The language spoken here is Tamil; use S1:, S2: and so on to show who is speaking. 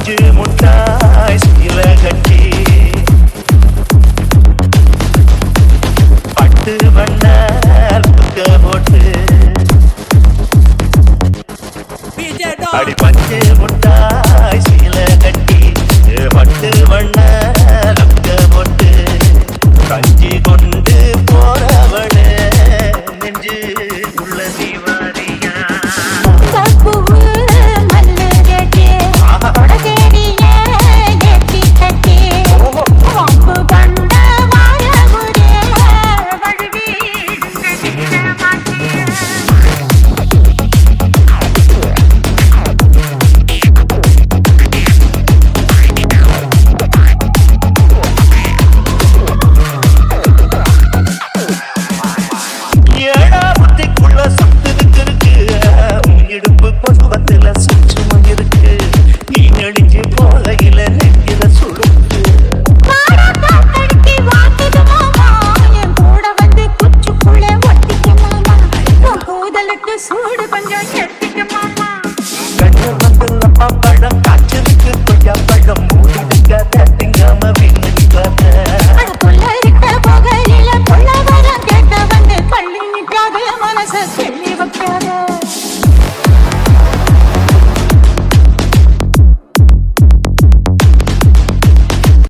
S1: பஞ்சு முட்டாய் சீல கட்டி பட்டு வண்ண புக்க போட்டு அடி பஞ்சு முட்டாய் சீல கட்டி பட்டு வண்ண புக்க போட்டு கஞ்சி கொண்டு போறவளே நெஞ்சு உள்ள தீவாரியா
S2: சூடு கொஞ்சம் கெட்டிக்க மாமா
S1: கண்ணு வந்து நம்ம பழம் காய்ச்சலுக்கு கொய்யா பழம் மூடிக்காத திங்காம வீணடிக்காத
S2: இருக்க போகையில கொள்ள வர கேட்ட வந்து பள்ளி நிற்காத மனச சொல்லி வைக்காத